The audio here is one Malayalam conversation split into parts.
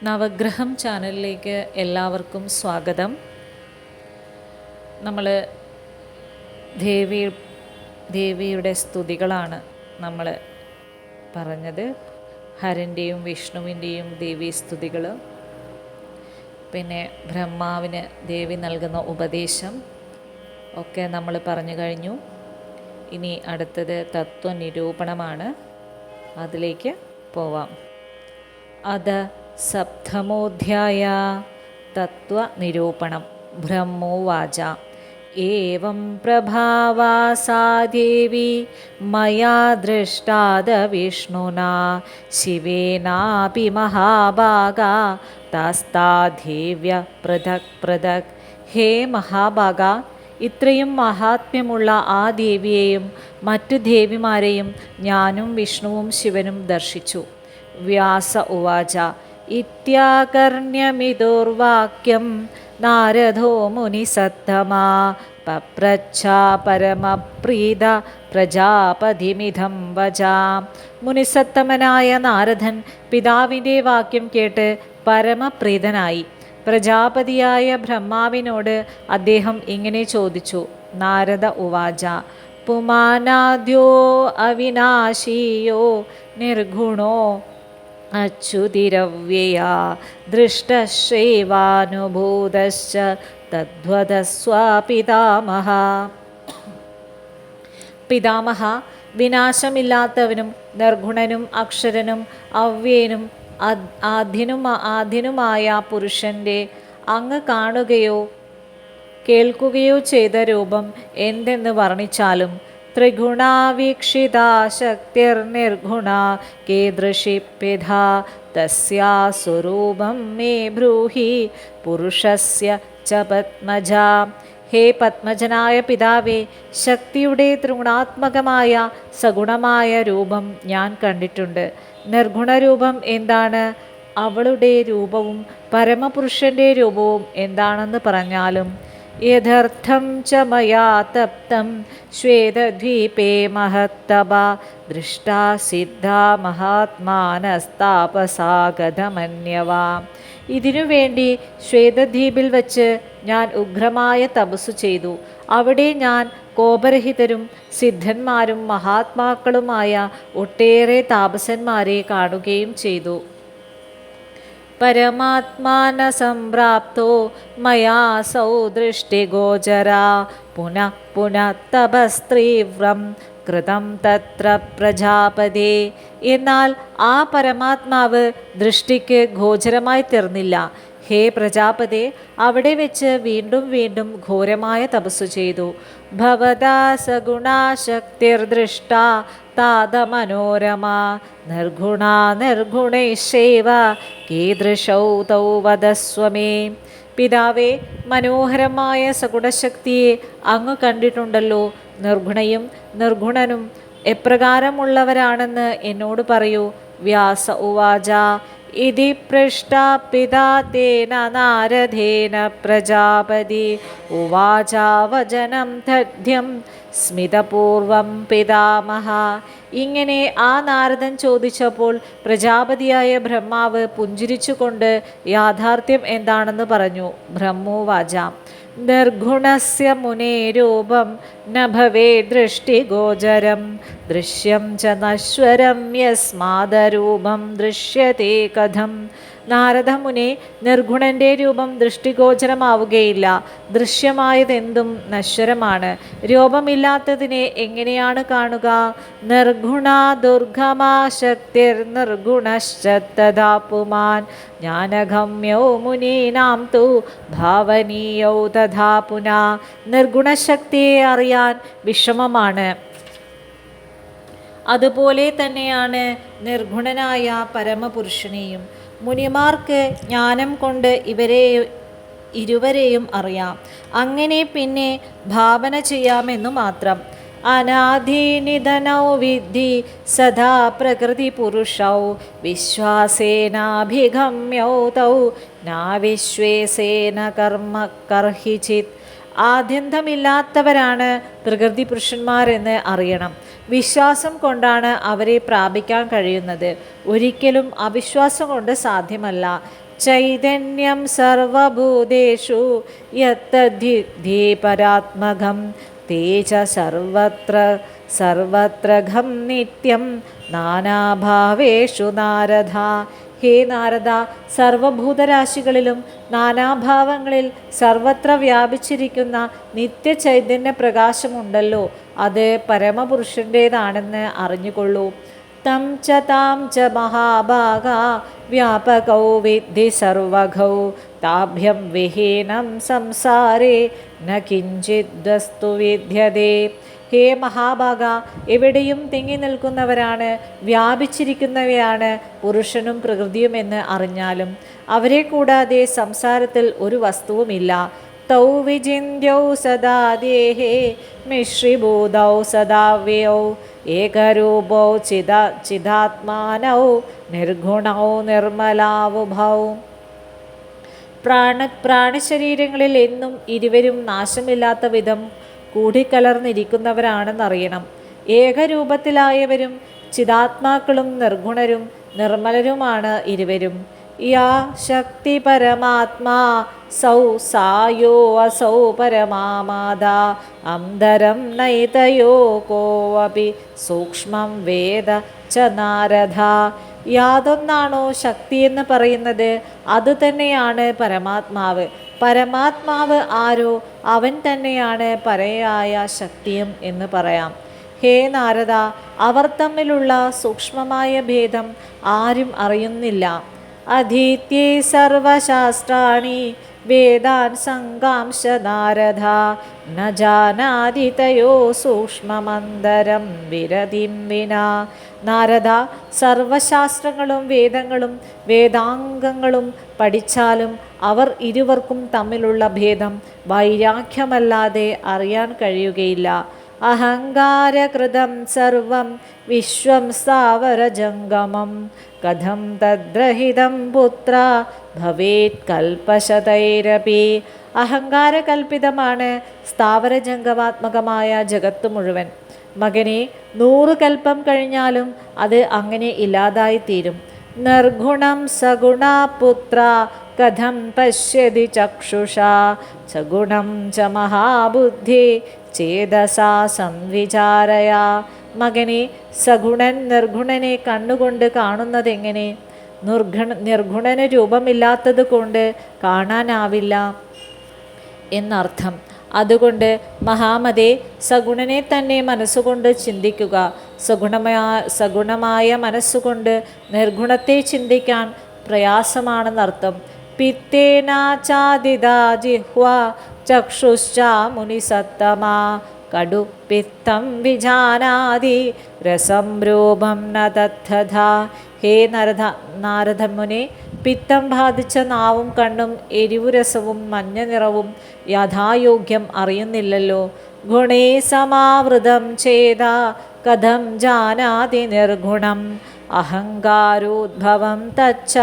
നവഗ്രഹം ചാനലിലേക്ക് എല്ലാവർക്കും സ്വാഗതം. നമ്മൾ ദേവിയുടെ സ്തുതികളാണ് നമ്മൾ പറഞ്ഞത്. ഹരൻ്റെയും വിഷ്ണുവിൻ്റെയും ദേവീ സ്തുതികൾ, പിന്നെ ബ്രഹ്മാവിന് ദേവി നൽകുന്ന ഉപദേശം ഒക്കെ നമ്മൾ പറഞ്ഞു കഴിഞ്ഞു. ഇനി അടുത്തത് തത്വനിരൂപണമാണ്. അതിലേക്ക് പോവാം. അത് സപ്തമോധ്യായ തത്വനിരൂപണം. ബ്രഹ്മോവാച ഏവം പ്രഭാവാ സാ ദേവി മയാ ദൃഷ്ടാദ വിഷ്ണുനാ ശിവേനാപി മഹാഭാഗാ താസ്താ ദേവ്യ പൃഥക് പൃഥക്. ഹേ മഹാഭാഗ, ഇത്രയും മഹാത്മ്യമുള്ള ആ ദേവിയെയും മറ്റു ദേവിമാരെയും ഞാനും വിഷ്ണുവും ശിവനും ദർശിച്ചു. വ്യാസ ഉവാച ഇത്യാകർണ്യമിദുർവാക്യം നാരദോ മുനിസത്തമാ പപ്രച്ഛ പരമപ്രീത പ്രജാപതിമിധം വചാം. മുനിസത്തമനായ നാരദൻ പിതാവിൻ്റെ വാക്യം കേട്ട് പരമപ്രീതനായി. പ്രജാപതിയായ ബ്രഹ്മാവിനോട് അദ്ദേഹം ഇങ്ങനെ ചോദിച്ചു. നാരദ ഉവാച പുമാനാദ്യോ അവിനാശീയോ നിർഗുണോ അച്യുതിരവ്യയാ ദൃഷ്ടശ്രേവാനുഭൂതശ്ച തദ്വദസ്വ പിതാമഹ. പിതാമഹ, വിനാശമില്ലാത്തവനും നിർഗുണനും അക്ഷരനും അവ്യയനും ആദ്യനുമായ പുരുഷൻ്റെ അങ്ങ് കാണുകയോ കേൾക്കുകയോ ചെയ്ത രൂപം എന്തെന്ന് വർണ്ണിച്ചാലും ത്രിഗുണാ വീക്ഷിതാ ശക്തിർനിർഗുണാ കീദൃശിപ്പിധാ തസ്യാ സ്വരൂപം മേ ബ്രൂഹി പുരുഷസ്യ ച പത്മജ. ഹേ പത്മജനായ പിതാവേ, ശക്തിയുടെ ത്രിഗുണാത്മകമായ സഗുണമായ രൂപം ഞാൻ കണ്ടിട്ടുണ്ട്. നിർഗുണരൂപം എന്താണ്? അവളുടെ രൂപവും പരമപുരുഷൻ്റെ രൂപവും എന്താണെന്ന് പറഞ്ഞാലും യഥർത്ഥം ച മയാ തപ്തം ശ്വേതദ്വീപേ മഹത്തപ ദൃഷ്ടാ സിദ്ധാ മഹാത്മാനസ്താപസാഗതമന്യവാ. ഇതിനുവേണ്ടി ശ്വേതദ്വീപിൽ വച്ച് ഞാൻ ഉഗ്രമായ തപസ്സു ചെയ്തു. അവിടെ ഞാൻ കോപരഹിതരും സിദ്ധന്മാരും മഹാത്മാക്കളുമായ ഒട്ടേറെ താപസന്മാരെ കാണുകയും ചെയ്തു. പരമാത്മാന സംപ്രാപ്തോ മയാസൗ ദൃഷ്ടിഗോചരാ പുനഃ പുനഃ തപസ്ത്രീവ്രം കൃതം തത്ര പ്രജാപതേ. എന്നാൽ ആ പരമാത്മാവ് ദൃഷ്ടിക്ക് ഗോചരമായി തീർന്നില്ല. ഹേ പ്രജാപതേ, അവിടെ വെച്ച് വീണ്ടും വീണ്ടും ഘോരമായ തപസ്സു ചെയ്തു. ഭവതാ സഗുണാ ശക്തിർദൃഷ്ടാ താതമനോരമ നിർഗുണാ നിർഗുണൈശൈവ കീദൃശൗ തൗ വദസ്വമേ. പിതാവേ, മനോഹരമായ സഗുണശക്തിയെ അങ്ങ് കണ്ടിട്ടുണ്ടല്ലോ. നിർഗുണയും നിർഗുണനും എപ്രകാരമുള്ളവരാണെന്ന് എന്നോട് പറയൂ. വ്യാസ ഉവാച ഇതി പൃഷ്ടാ പിതാ തേന നാരദേന പ്രജാപതി ഉവാച വചനം തഥ്യം സ്മിതപൂർവം പിതാമഹ. ഇങ്ങനെ ആ നാരദൻ ചോദിച്ചപ്പോൾ പ്രജാപതിയായ ബ്രഹ്മാവ് പുഞ്ചിരിച്ചുകൊണ്ട് യാഥാർത്ഥ്യം എന്താണെന്ന് പറഞ്ഞു. ബ്രഹ്മോവാച നിർഗുണസ്യ മുനേ രൂപം ന ഭവേ ദൃഷ്ടിഗോചരം ദൃശ്യം ച നശ്വരം യസ്മാദരൂപം ദൃശ്യത്തെ കഥം. നാരദമുനെ, നിർഗുണൻ്റെ രൂപം ദൃഷ്ടിഗോചരമാവുകയില്ല. ദൃശ്യമായതെന്തും നശ്വരമാണ്. രൂപമില്ലാത്തതിനെ എങ്ങനെയാണ് കാണുക? നിർഗുണാ ദുർഗമാ ശക്തിർ നിർഗുണശ്ച തഥാ പുമാൻ ജ്ഞാനഗമ്യോ മുനീനാം തു ഭാവനീയൗ തഥാ പുനാ. നിർഗുണശക്തിയെ അറിയാൻ വിഷമമാണ്. അതുപോലെ തന്നെയാണ് നിർഗുണനായ പരമപുരുഷനെയും. മുനിമാർക്ക് ജ്ഞാനം കൊണ്ട് ഇരുവരെയും അറിയാം. അങ്ങനെ പിന്നെ ഭാവന ചെയ്യാമെന്നു മാത്രം. അനാദിനിധനൗ വിദ്ധി സദാ പ്രകൃതി പുരുഷൗ വിശ്വാസേനാഭിഗമ്യൗ തൗ നാവിശ്വേസേന കർമ്മ കർഹിചിത്. ആദ്യന്തമില്ലാത്തവരാണ് പ്രകൃതി പുരുഷന്മാരെന്ന് അറിയണം. വിശ്വാസം കൊണ്ടാണ് അവരെ പ്രാപിക്കാൻ കഴിയുന്നത്. ഒരിക്കലും അവിശ്വാസം കൊണ്ട് സാധ്യമല്ല. ചൈതന്യം സർവഭൂതേഷു യത്തദ്ധി പരാത്മകം തേജ സർവത്രഘം നിത്യം നാനാഭാവേഷു നാരദ. ഹേ നാരദ, സർവഭൂതരാശികളിലും നാനാഭാവങ്ങളിൽ സർവത്ര വ്യാപിച്ചിരിക്കുന്ന നിത്യചൈതന്യ പ്രകാശമുണ്ടല്ലോ, അത് പരമപുരുഷൻ്റേതാണെന്ന് അറിഞ്ഞുകൊള്ളൂ. തം ച താം ച മഹാഭാഗ വ്യാപകൗ വിദ്ധി സർവഘൗ താഭ്യം വിഹീനം സംസാരേ ന കിഞ്ചിദ്വസ്തു വിദ്യതേ. ഹേ മഹാഭാഗ, എവിടെയും തിങ്ങി നിൽക്കുന്നവരാണ്, വ്യാപിച്ചിരിക്കുന്നവയാണ് പുരുഷനും പ്രകൃതിയും എന്ന് അറിഞ്ഞാലും അവരെ കൂടാതെ സംസാരത്തിൽ ഒരു വസ്തുവുമില്ല. തൗ വിചിന്യൗ സദാ ദേഹേ മിശ്രീഭൂതൗ സദാവ്യൗ ഏകരൂപൗ ചിദാത്മാനൗ നിർഗുണൗ നിർമ്മലാവുഭൗ. പ്രാണശരീരങ്ങളിൽ എന്നും ഇരുവരും നാശമില്ലാത്ത വിധം കൂടിക്കലർന്നിരിക്കുന്നവരാണെന്നറിയണം. ഏകരൂപത്തിലായവരും ചിദാത്മാക്കളും നിർഗുണരും നിർമ്മലരുമാണ് ഇരുവരും. യാ ശക്തി പരമാത്മാ സൗ സായോ അസൗ പരമാമാദാ അന്തരം നൈതയോ കോവപി സൂക്ഷ്മം വേദ ച നാരദ. യാതൊന്നാണോ ശക്തി എന്ന് പറയുന്നത് അതുതന്നെയാണ് പരമാത്മാവ്. പരമാത്മാവ് ആരോ അവൻ തന്നെയാണ് പരയായ ശക്തിയും എന്ന് പറയാം. ഹേ നാരദ, അവർ തമ്മിലുള്ള സൂക്ഷ്മമായ ഭേദം ആരും അറിയുന്നില്ല. അധീത്യേ സർവശാസ്ത്രാണി വേദാൻ സംഗാംശ നാരദ ന ജാനാതി തയോ സൂക്ഷ്മമന്തരം വിരതിം വിനാ. നാരദ, സർവശാസ്ത്രങ്ങളും വേദങ്ങളും വേദാംഗങ്ങളും പഠിച്ചാലും അവർ ഇരുവർക്കും തമ്മിലുള്ള ഭേദം വൈരാഗ്യമല്ലാതെ അറിയാൻ കഴിയുകയില്ല. അഹങ്കാരകൃതം സർവം വിശ്വം സ്ഥാവരജംഗമം കഥം തദ്രഹിതം പുത്ര ഭവേത് കൽപശതൈരപി. അഹങ്കാരകൽപ്പിതമാണ് സ്ഥാവരജംഗമാത്മകമായ ജഗത്ത് മുഴുവൻ. മകനെ, 100 കൽപ്പം കഴിഞ്ഞാലും അത് അങ്ങനെ ഇല്ലാതായിത്തീരും. നിർഗുണം സഗുണാ പുത്ര കഥം പശ്യതി ചക്ഷുഷാ സഗുണം ച മഹാബുദ്ധി ചേതസാ സംവിചാരയ. മകനെ, സഗുണൻ നിർഗുണനെ കണ്ണുകൊണ്ട് കാണുന്നതെങ്ങനെ? നിർഗുണന് രൂപമില്ലാത്തത് കൊണ്ട് കാണാനാവില്ല എന്നർത്ഥം. അതുകൊണ്ട് മഹാമതേ, സഗുണനെ തന്നെ മനസ്സുകൊണ്ട് ചിന്തിക്കുക. സഗുണമായ മനസ്സുകൊണ്ട് നിർഗുണത്തെ ചിന്തിക്കാൻ പ്രയാസമാണെന്നർത്ഥം. പിത്തേനാചാദിതാ ജിഹ്വ ചക്ഷുശ്ചാ മുനിസത്തമാ കടു പിത്തം വിജാനാതി രസം രൂപം ന തത്തഥാ. ഹേ നാരദമുനെ, പിത്തം ബാധിച്ച നാവും കണ്ണും എരിവുരസവും മഞ്ഞ നിറവും യഥായോഗ്യം അറിയുന്നില്ലല്ലോ. ഗുണേ സമാവൃതം ചേത കഥം ജാനാതി നിർഗുണം അഹങ്കാരോദ്ഭവം തച്ച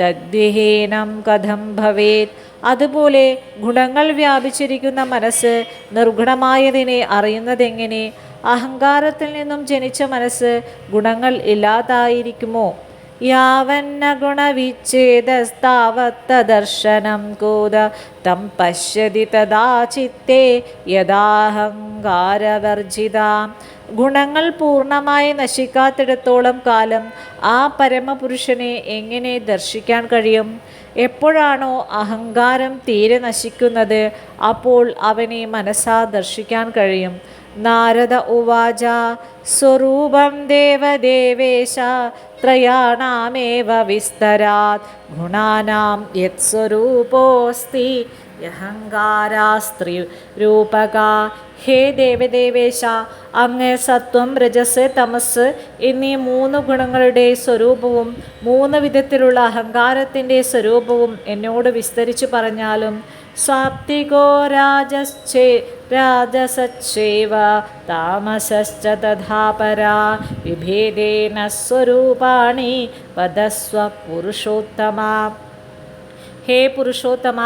തദ്വിഹീനം കഥം ഭവേത്. അതുപോലെ ഗുണങ്ങൾ വ്യാപിച്ചിരിക്കുന്ന മനസ്സ് നിർഗുണമായതിനെ അറിയുന്നതെങ്ങനെ? അഹങ്കാരത്തിൽ നിന്നും ജനിച്ച മനസ്സ് ഗുണങ്ങൾ ഇല്ലാതായിരിക്കുമോ? യാവന്ന ഗുണവിച്ഛേദസ്താവത്തദർശനം കൂത തം പശ്യതി തദാ ചിത്തേ യഥാഹങ്കാരവർജിത. ഗുണങ്ങൾ പൂർണ്ണമായി നശിക്കാത്തിടത്തോളം കാലം ആ പരമപുരുഷനെ എങ്ങനെ ദർശിക്കാൻ കഴിയും? എപ്പോഴാണോ അഹങ്കാരം തീരെ നശിക്കുന്നത് അപ്പോൾ അവനെ മനസ്സാ ദർശിക്കാൻ കഴിയും. നാരദ ഉവാച സ്വരൂപം ദേവദേവേശ ത്രയാണാമേവ വിസ്തരാത് ഗുണാനാം യത് സ്വരൂപോസ്തി യഹങ്കാരാസ്ത്രീ രൂപക. ഹേ ദേവദേവേശ, അങ്ങ് സത്വം, രജസ്, തമസ് എന്നീ 3 ഗുണങ്ങളുടെ സ്വരൂപവും 3 വിധത്തിലുള്ള അഹങ്കാരത്തിൻ്റെ സ്വരൂപവും എന്നോട് വിസ്തരിച്ചു പറഞ്ഞാലും സാത്വികോ രാജസച്ചൈവ താമസശ്ച തഥാ പരാ വിഭേദേന സ്വരൂപാണി വദസ്വ പുരുഷോത്തമ. ഹേ പുരുഷോത്തമ,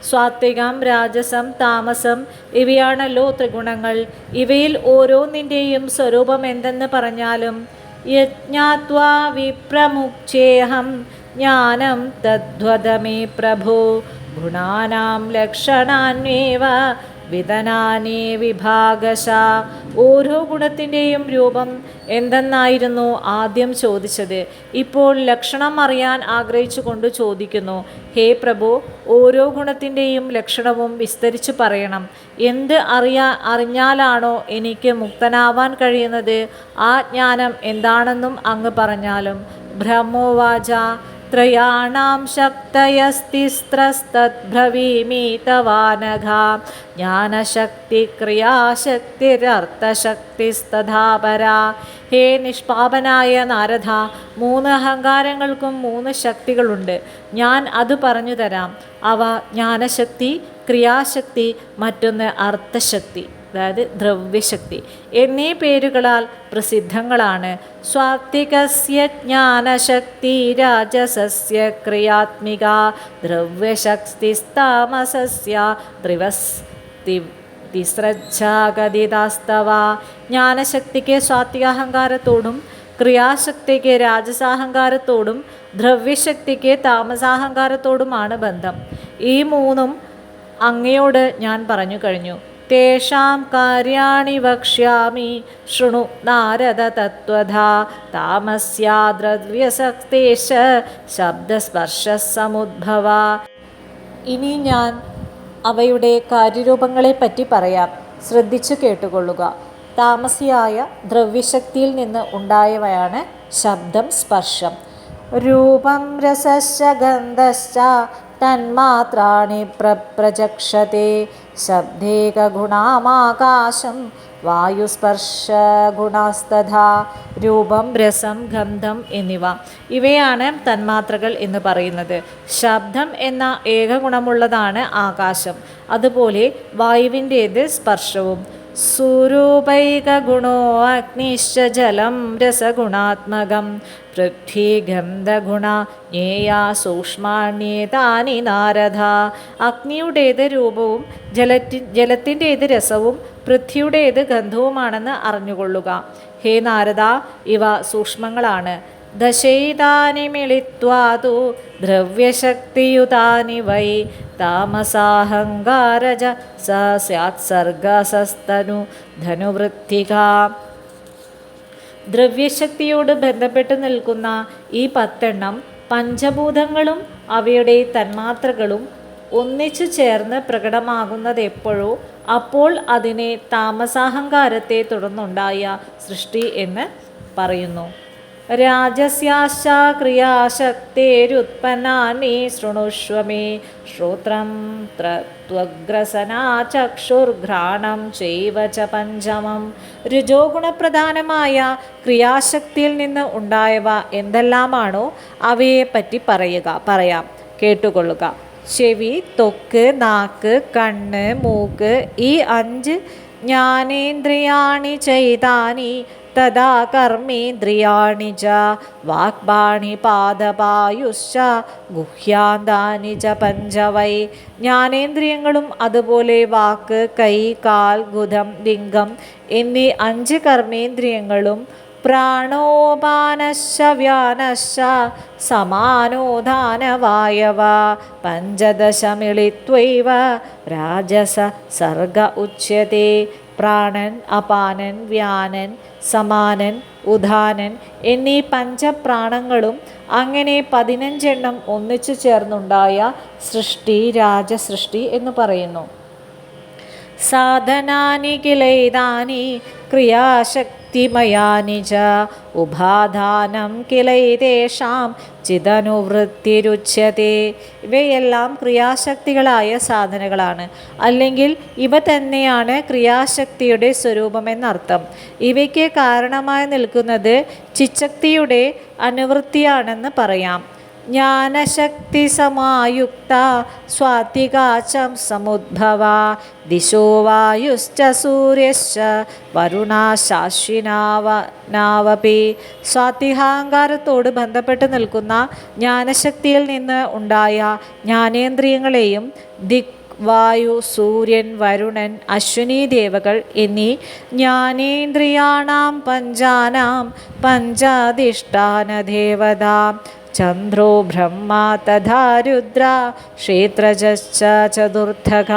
സാത്വികം, രാജസം, താമസം ഇവയാണല്ലോ ത്രിഗുണങ്ങൾ. ഇവയിൽ ഓരോന്നിൻ്റെയും സ്വരൂപം എന്തെന്ന് പറഞ്ഞാലും യജ്ഞാത്വാ വിപ്രമുക്തേഹം ജ്ഞാനം തദ്വദമേ പ്രഭോ ഗുണാനാം ലക്ഷണാന്വേവ വിധനാനേ വിഭാഗശ. ഓരോ ഗുണത്തിൻ്റെയും രൂപം എന്തെന്നായിരുന്നു ആദ്യം ചോദിച്ചത്. ഇപ്പോൾ ലക്ഷണം അറിയാൻ ആഗ്രഹിച്ചു കൊണ്ട് ചോദിക്കുന്നു, ഹേ പ്രഭു, ഓരോ ഗുണത്തിൻ്റെയും ലക്ഷണവും വിസ്തരിച്ച് പറയണം. എന്ത് അറിഞ്ഞാലാണോ എനിക്ക് മുക്തനാവാൻ കഴിയുന്നത്, ആ ജ്ഞാനം എന്താണെന്നും അങ്ങ് പറഞ്ഞാലും. ബ്രഹ്മോവാച ത്രയാണാം ശക്തയസ്തിസ്ത്രസ്തദ്ബ്രവീമി തവാനഘ ജ്ഞാനശക്തി ക്രിയാശക്തിരർത്ഥശക്തിസ്തഥാപരാ. ഹേ നിഷ്പാപനായ നാരദ, 3 അഹങ്കാരങ്ങൾക്കും 3 ശക്തികളുണ്ട്. ഞാൻ അത് പറഞ്ഞു തരാം. അവ ജ്ഞാനശക്തി, ക്രിയാശക്തി, മറ്റൊന്ന് അർത്ഥശക്തി, അതായത് ദ്രവ്യശക്തി എന്നീ പേരുകളാൽ പ്രസിദ്ധങ്ങളാണ്. സ്വാത്വികസ്യ ജ്ഞാനശക്തി, രാജസസ്യ ക്രിയാത്മിക, ദ്രവ്യശക്തിസ്താമസസ്യ തിസ്രച്ഛാഗതിതാസ്തവ. ജ്ഞാനശക്തിക്ക് സാത്വികാഹങ്കാരത്തോടും, ക്രിയാശക്തിക്ക് രാജസാഹങ്കാരത്തോടും, ദ്രവ്യശക്തിക്ക് താമസാഹങ്കാരത്തോടുമാണ് ബന്ധം. ഈ 3ഉം അങ്ങയോട് ഞാൻ പറഞ്ഞു കഴിഞ്ഞു. തേഷാം കാര്യാണി വക്ഷ്യാമി ശൃണു നാരദ തത്വധാ. താമസ്യാ ദ്രവ്യശക്തേശ ശബ്ദസ്പർശസമുദ്ഭവ. ഇനി ഞാൻ അവയുടെ കാര്യരൂപങ്ങളെപ്പറ്റി പറയാം. ശ്രദ്ധിച്ചു കേട്ടുകൊള്ളുക. താമസിയായ ദ്രവ്യശക്തിയിൽ നിന്ന് ഉണ്ടായവയാണ് ശബ്ദം, സ്പർശം. രൂപം രസശ്ച ഗന്ധശ്ച തന്മാത്രാണി പ്രചക്ഷത്തെ ശബ്ദേകഗുണാമാകാശം വായുസ്പർശഗുണസ്തഥാ. രൂപം, രസം, ഗന്ധം എന്നിവ ഇവയാണ് തന്മാത്രകൾ എന്ന് പറയുന്നത്. ശബ്ദം എന്ന ഏകഗുണമുള്ളതാണ് ആകാശം. അതുപോലെ വായുവിൻ്റേത് സ്പർശവും. സ്വരൂപൈകഗുണോ അഗ്നിശ്ച ജലം രസഗുണാത്മകം പൃഥ്വി ഗന്ധഗുണ ജ്ഞേയാ സൂക്ഷ്മാണ്യേതാനി നാരദ. അഗ്നിയുടേത് രൂപവും ജലത്തിൻ്റേത് രസവും പൃഥ്വിയുടേത് ഗന്ധവുമാണെന്ന് അറിഞ്ഞുകൊള്ളുക. ഹേ നാരദ, ഇവ സൂക്ഷ്മങ്ങളാണ്. ദശൈതാനി മിളിത്വാതു ദ്രവ്യശക്തിയുതാനി വൈ താമസാഹങ്കാരജ സ്യാത്സർഗസസ്തനു ധനുവൃത്തിക. ദ്രവ്യശക്തിയോട് ബന്ധപ്പെട്ട് നിൽക്കുന്ന ഈ 10 പഞ്ചഭൂതങ്ങളും അവയുടെ തന്മാത്രകളും ഒന്നിച്ചു ചേർന്ന് പ്രകടമാകുന്നത് എപ്പോഴോ അപ്പോൾ അതിനെ താമസാഹങ്കാരത്തെ തുടർന്നുണ്ടായ സൃഷ്ടി എന്ന് പറയുന്നു. രാജസ്യാശ്ച ക്രിയാശക്തേരുത്പന്നാനി ശൃണുഷ്വമേ ശ്രോത്രം ത്വഗ്രസനാ ചക്ഷുർഘ്രാണം ചൈവ ച പഞ്ചമം. രജോഗുണപ്രധാനമായ ക്രിയാശക്തിയിൽ നിന്ന് ഉണ്ടായവ എന്തെല്ലാമാണോ അവയെപ്പറ്റി പറയാം. കേട്ടുകൊള്ളുക. ചെവി, ത്വക്ക്, നാക്ക്, കണ്ണ്, മൂക്ക്, ഈ 5 ജ്ഞാനേന്ദ്രിയാണി ചൈതാനി തഥാ കർമ്മേന്ദ്രിയാണി ച വാക്പാണി പാദപായുശ്ച ഗുഹ്യാന്താനി ച പഞ്ചവൈ. ജ്ഞാനേന്ദ്രിയങ്ങളും അതുപോലെ വാക്ക്, കൈ, കാൽ, ഗുദം, ലിംഗം എന്നീ 5 കർമ്മേന്ദ്രിയങ്ങളും പ്രാണോപാനശ്ച വ്യാനശ്ച സമാനോധാനവായവ പഞ്ചദശ മിളിത്വൈവ രാജസ സർഗ ഉച്യത്തെ. പ്രാണൻ, അപാനൻ, വ്യാനൻ, സമാനൻ, ഉദാനൻ എന്നീ പഞ്ചപ്രാണങ്ങളും അങ്ങനെ 15 ഒന്നിച്ചു ചേർന്നുണ്ടായ സൃഷ്ടി രാജസൃഷ്ടി എന്ന് പറയുന്നു. സാധനാനി കിലൈതാനി ക്രിയാശക്തിമയാനി ച ഉപാദാനം കിലൈതേഷാം ചിദനുവൃത്തിരുച്യത്തെ. ഇവയെല്ലാം ക്രിയാശക്തികളായ സാധനങ്ങളാണ്. അല്ലെങ്കിൽ ഇവ തന്നെയാണ് ക്രിയാശക്തിയുടെ സ്വരൂപമെന്നർത്ഥം. ഇവയ്ക്ക് കാരണമായി നിൽക്കുന്നത് ചിച്ചക്തിയുടെ അനുവൃത്തിയാണെന്ന് പറയാം. ജ്ഞാനശക്തി സമായുക്ത സ്വാത്വികാചം സമുദ്ഭവ ദിശോ വായുശ്ച സൂര്യശ്ച വരുണാശാശ്വിനാവപി. സ്വാത്വികാഹങ്കാരത്തോട് ബന്ധപ്പെട്ട് നിൽക്കുന്ന ജ്ഞാനശക്തിയിൽ നിന്ന് ഉണ്ടായ ജ്ഞാനേന്ദ്രിയങ്ങളെയും വായു, സൂര്യൻ, വരുണൻ, അശ്വിനി ദേവകൾ എന്നീ ജ്ഞാനേന്ദ്രിയാണാം പഞ്ചാനാം പഞ്ചാധിഷ്ഠാനദേവത ചന്ദ്രോ ബ്രഹ്മ തഥാ രുദ്ര ക്ഷേത്രജശ്ച ചതുർത്ഥക.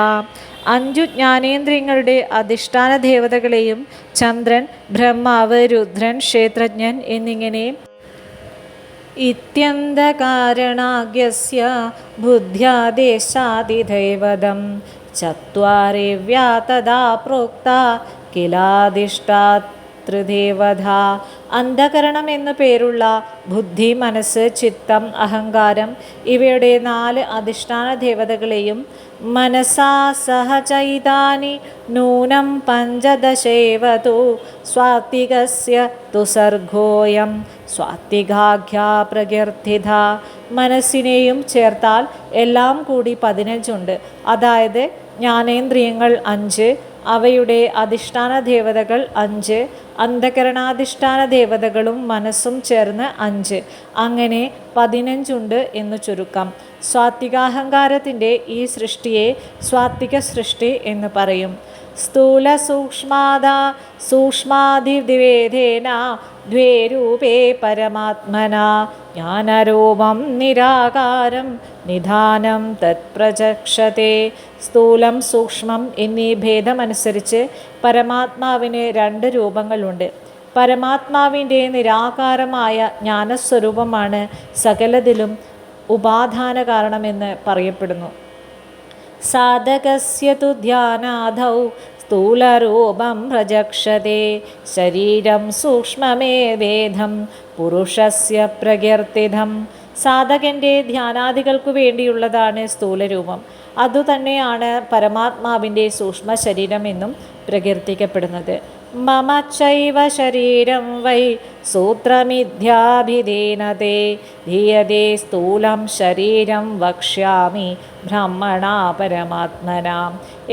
5 ജ്ഞാനേന്ദ്രിയങ്ങളുടെ അധിഷ്ഠാന ദേവതകളെയും ചന്ദ്രൻ, ബ്രഹ്മാവ്, രുദ്രൻ, ക്ഷേത്രജ്ഞൻ എന്നിങ്ങനെ ഇത്യന്തകാരണാഗ്യസ്യ ബുദ്ധ്യാദേശാദിദൈവതം ചത്വാരിവ്യാ തഥാ പ്രോക്ത കിലാധിഷ്ഠാതൃദേവത. അന്ധകരണം എന്നു പേരുള്ള ബുദ്ധി, മനസ്സ്, ചിത്തം, അഹങ്കാരം ഇവയുടെ 4 അധിഷ്ഠാന ദേവതകളെയും മനസാ സഹ ചൈതാനി നൂനം പഞ്ചദശേവതു സ്വാത്വികസ്യ തുസർഗോയം സ്വാത്വികാഖ്യാ പ്രകീർത്തിത. മനസ്സിനെയും ചേർത്താൽ എല്ലാം കൂടി 15 ഉണ്ട്. അതായത് ജ്ഞാനേന്ദ്രിയങ്ങൾ 5, അവയുടെ അധിഷ്ഠാന ദേവതകൾ 5, അന്ധകരണാധിഷ്ഠാന ദേവതകളും മനസ്സും ചേർന്ന് 5, അങ്ങനെ 15 ഉണ്ട് എന്നു ചുരുക്കം. സ്വാത്വികാഹങ്കാരത്തിൻ്റെ ഈ സൃഷ്ടിയെ സ്വാത്വിക സൃഷ്ടി എന്ന് പറയും. സ്ഥൂല സൂക്ഷ്മാതിവേദേന ദ്വേ രൂപേ പരമാത്മന ജ്ഞാനരൂപം നിരാകാരം നിധാനം തത്പ്രചക്ഷത്തെ. സ്ഥൂലം, സൂക്ഷ്മം എന്നീ ഭേദമനുസരിച്ച് പരമാത്മാവിന് 2 രൂപങ്ങളുണ്ട്. പരമാത്മാവിൻ്റെ നിരാകാരമായ ജ്ഞാനസ്വരൂപമാണ് സകലതിലും ഉപാദാന കാരണമെന്ന് പറയപ്പെടുന്നു. സാധകസ്യ തു ധ്യാനാദൗ സ്ഥൂലരൂപം പ്രചക്ഷതേ ശരീരം സൂക്ഷ്മമേവേദം പുരുഷസ്യ പ്രകീർത്തിതം. സാധകൻ്റെ ധ്യാനാദികൾക്കു വേണ്ടിയുള്ളതാണ് സ്ഥൂലരൂപം. അതുതന്നെയാണ് പരമാത്മാവിൻ്റെ സൂക്ഷ്മ ശരീരം എന്നും പ്രകീർത്തിക്കപ്പെടുന്നത്. മമ ചൈവ ശരീരം വൈ സൂത്രമിഥ്യാഭിധീനതേ ധീയതേ സ്ഥൂലം ശരീരം വക്ഷ്യാമി ബ്രഹ്മണാ പരമാത്മന.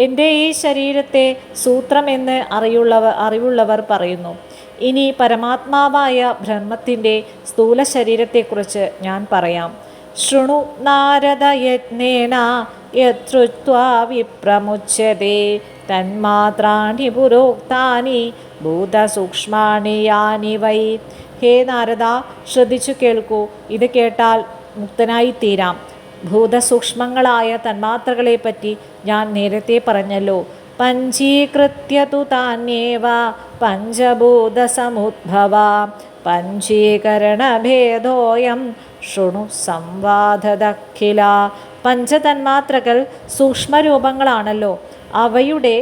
എൻ്റെ ഈ ശരീരത്തെ സൂത്രമെന്ന് അറിവുള്ളവർ പറയുന്നു. ഇനി പരമാത്മാവായ ബ്രഹ്മത്തിൻ്റെ സ്ഥൂല ശരീരത്തെക്കുറിച്ച് ഞാൻ പറയാം. ശൃണു നാരദ യജ്ഞേന യത്രുത്വാ വിപ്രമുച്യതേ തന്മാത്രാണി പുരോക്താനി ഭൂതസൂക്ഷ്മാണി യാനി വൈ. ഹേ നാരദ, ശ്രദ്ധിച്ചു കേൾക്കൂ. ഇത് കേട്ടാൽ മുക്തനായി തീരാം. ഭൂതസൂക്ഷ്മങ്ങളായ തന്മാത്രകളെപ്പറ്റി ഞാൻ നേരത്തെ പറഞ്ഞല്ലോ. പഞ്ചീകൃത്യ തു താന്യേവ പഞ്ചഭൂതസമുദ്ഭവ പഞ്ചീകരണഭേദോയം ശൃണു സംവാദദഖില. പഞ്ചതന്മാത്രകൾ സൂക്ഷ്മരൂപങ്ങളാണല്ലോ. അവയുടെ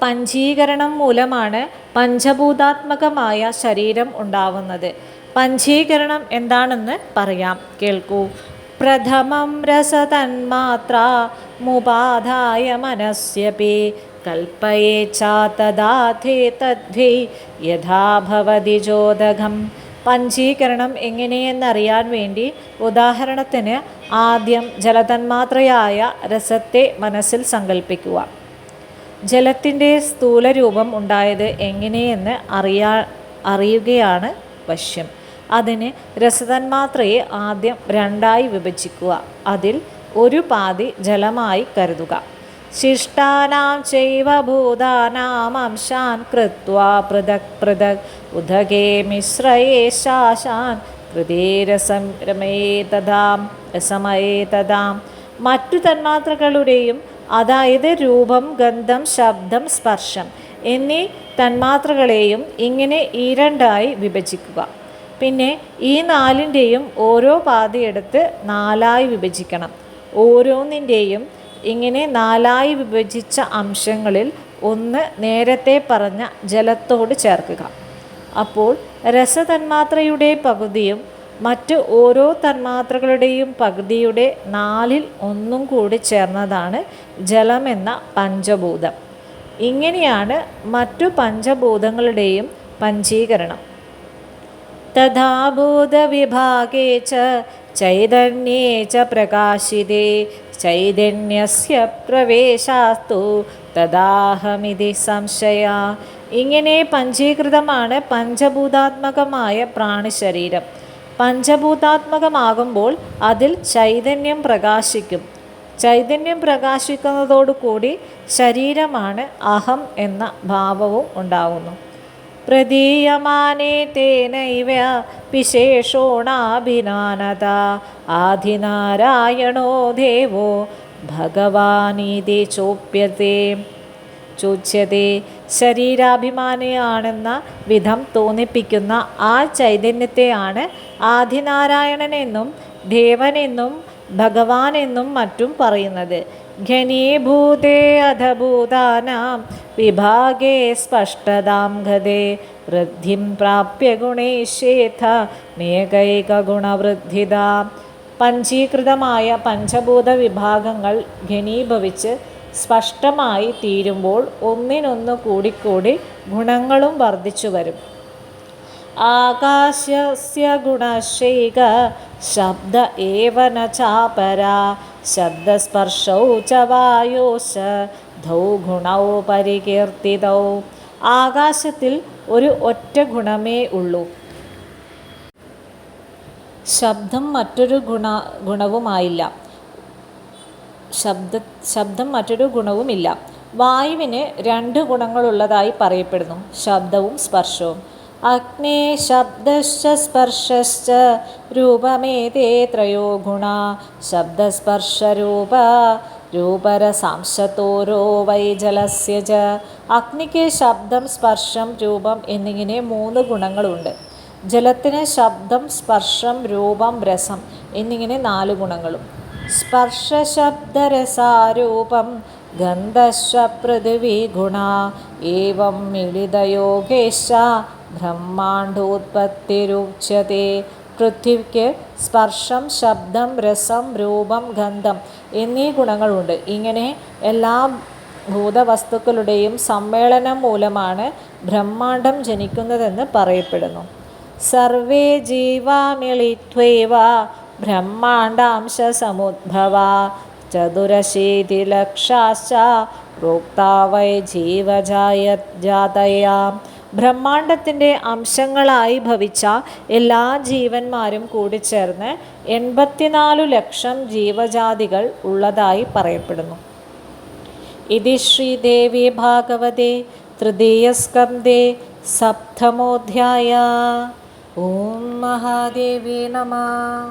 പഞ്ചീകരണം മൂലമാണ് പഞ്ചഭൂതാത്മകമായ ശരീരം ഉണ്ടാവുന്നത്. പഞ്ചീകരണം എന്താണെന്ന് പറയാം, കേൾക്കൂ. പ്രഥമം രസതന്മാത്ര മുപാധായ മനസ്യപി കൽപ്പയേച്ഛാ തദാഥേ തദ്വൈ യഥാ ഭവതി ചോദകം. പഞ്ചീകരണം എങ്ങനെയെന്നറിയാൻ വേണ്ടി ഉദാഹരണത്തിന് ആദ്യം ജലതന്മാത്രയായ രസത്തെ മനസ്സിൽ സങ്കല്പിക്കുക. ജലത്തിൻ്റെ സ്ഥൂലരൂപം ഉണ്ടായത് എങ്ങനെയെന്ന് അറിയുകയാണ് വശ്യം. അതിന് രസതന്മാത്രയെ ആദ്യം 2ആയി വിഭജിക്കുക. അതിൽ ഒരു പാതി ജലമായി കരുതുക. ശിഷ്ടാനാം ചൈവ ഭൂതാനാം അംശാൻ കൃത്വാ പൃഥക് പൃഥക് ഉദകേ മിശ്രയേ ശാശാൻ കൃതേ രസമയേ തഥാം. മറ്റു തന്മാത്രകളുടെയും, അതായത് രൂപം, ഗന്ധം, ശബ്ദം, സ്പർശം എന്നീ തന്മാത്രകളെയും ഇങ്ങനെ ഈ 2ആയി വിഭജിക്കുക. പിന്നെ ഈ 4ൻ്റെയും ഓരോ പാതിയെടുത്ത് 4ആയി വിഭജിക്കണം. ഓരോന്നിൻ്റെയും ഇങ്ങനെ 4ആയി വിഭജിച്ച അംശങ്ങളിൽ ഒന്ന് നേരത്തെ പറഞ്ഞ ജലത്തോട് ചേർക്കുക. അപ്പോൾ രസതന്മാത്രയുടെ പകുതിയും മറ്റ് ഓരോ തന്മാത്രകളുടെയും പകുതിയുടെ 1/4 കൂടി ചേർന്നതാണ് ജലമെന്ന പഞ്ചഭൂതം. ഇങ്ങനെയാണ് മറ്റു പഞ്ചഭൂതങ്ങളുടെയും പഞ്ചീകരണം. തഥാ ഭൂതവിഭാഗേ ച ചൈതന്യേ ച പ്രകാശിതേ ചൈതന്യസ്യ പ്രവേശാസ്തു തദാഹമിതി സംശയ. ഇങ്ങനെ പഞ്ചീകൃതമാണ് പഞ്ചഭൂതാത്മകമായ പ്രാണിശരീരം. പഞ്ചഭൂതാത്മകമാകുമ്പോൾ അതിൽ ചൈതന്യം പ്രകാശിക്കും. ചൈതന്യം പ്രകാശിക്കുന്നതോടുകൂടി ശരീരമാണ് അഹം എന്ന ഭാവവും ഉണ്ടാകുന്നു. പ്രതീയമാനേ തേനൈവ വിശേഷോണാഭിനാനത ആദിനാരായണോ ദേവോ ഭഗവാനീതി ചോച്യത്തെ. ശരീരാഭിമാനിയാണെന്ന വിധം തോന്നിപ്പിക്കുന്ന ആ ചൈതന്യത്തെയാണ് ആദിനാരായണനെന്നും ദേവനെന്നും ഭഗവാനെന്നും മറ്റും പറയുന്നത്. ഘനീഭൂതേ അധഭൂതാനാം വിഭാഗേ സ്പഷ്ടതാം ഗതേ വൃദ്ധിം പ്രാപ്യ ഗുണേശേഥ നേകൈകഗുണവൃദ്ധിത. പഞ്ചീകൃതമായ പഞ്ചഭൂത വിഭാഗങ്ങൾ ഘനീഭവിച്ച് സ്പഷ്ടമായി തീരുമ്പോൾ ഒന്നിനൊന്ന് കൂടിക്കൂടി ഗുണങ്ങളും വർദ്ധിച്ചു വരും. ആകാശസ്യ ഗുണശൈക ശബ്ദ ഏവ ന ചാപരാ ശബ്ദസ്പർശൗ ച വായോശ്ച ധൗ ഗുണൗ പരികീർത്തിതൗ. ആകാശത്തിൽ ഒരു ഒറ്റ ഗുണമേ ഉള്ളൂ. ശബ്ദം മറ്റൊരു ഗുണവുമായില്ല. ശബ്ദം മറ്റൊരു ഗുണവുമില്ല. വായുവിന് 2 ഗുണങ്ങളുള്ളതായി പറയപ്പെടുന്നു, ശബ്ദവും സ്പർശവും. അഗ്നേ ശബ്ദശ്ച സ്പർശശ്ച രൂപമേതേ ത്രയോ ഗുണ ശബ്ദസ്പർശരൂപരസാംശത്തോരോ വൈ ജലസ്യ ച. അഗ്നിക്ക് ശബ്ദം, സ്പർശം, രൂപം എന്നിങ്ങനെ 3 ഗുണങ്ങളുണ്ട്. ജലത്തിന് ശബ്ദം, സ്പർശം, രൂപം, രസം എന്നിങ്ങനെ 4 ഗുണങ്ങളും. സ്പർശശബ്ദരസാരൂപം ഗന്ധശ്ച പൃഥിവീ ഗുണ ഏവം മിളിതയോഗേശ്ച ബ്രഹ്മാണ്ഡോത്പത്തിരുച്യത്തെ. പൃഥ്വിക്ക് സ്പർശം, ശബ്ദം, രസം, രൂപം, ഗന്ധം എന്നീ ഗുണങ്ങളുണ്ട്. ഇങ്ങനെ എല്ലാ ഭൂതവസ്തുക്കളുടെയും സമ്മേളനം മൂലമാണ് ബ്രഹ്മാണ്ഡം ജനിക്കുന്നതെന്ന് പറയപ്പെടുന്നു. Survey ജീവാ മിളിത്വൈവ ബ്രഹ്മാണ്ഡാംശസമുദ്ഭവാ ചതുരശീതിലക്ഷാശ്ച പ്രോക്താ Y ജീവജാതയാ. ബ്രഹ്മാണ്ഡത്തിൻ്റെ അംശങ്ങളായി ഭവിച്ച എല്ലാ ജീവന്മാരും കൂടിച്ചേർന്ന് 84 ലക്ഷം ജീവജാതികൾ ഉള്ളതായി പറയപ്പെടുന്നു. ഇതി ശ്രീദേവി ഭാഗവതേ തൃതീയസ്കന്ധേ സപ്തമോധ്യായ. ഓം മഹാദേവി നമഃ.